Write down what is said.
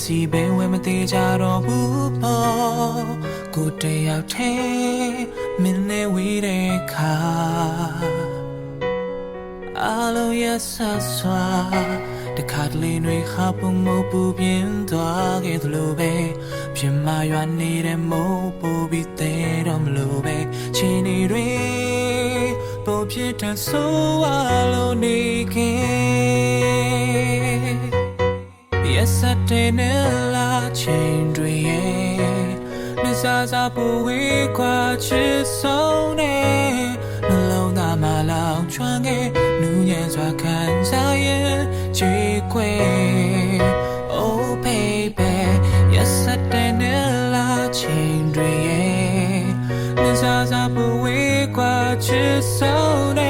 စီပဲဝဲမသေးကြတော့ဘူးပေါ့ကိုတယောက်ထဲမင်းနဲ့ဝေးတဲ့ခါအလိုရဆဆွာတခါတလေတွေခါပုံမပူပြင်းသွားခဲ့သလိုပဲပြင်မရွာနေတဲ့မိုးပူပြီးတဲ့တော့မလို့ပဲချီနေတွေပုံဖြစ်တဲ့ဆိုးအလိုနေခင် Yesterday နဲ့လာချိန်တွေရဲ့နှစားစားပူဝေးခွာချစ်ဆုံးနဲ့နှလုံးသားမှာလောင်ကျွမ်းခဲ့နူးညံ့စွာခံစားရင်ချေခွေ Oh baby Yesterday နဲ့လာချိန်တွေရဲ့နှစားစားပူဝေးခွာချစ်ဆုံးနဲ့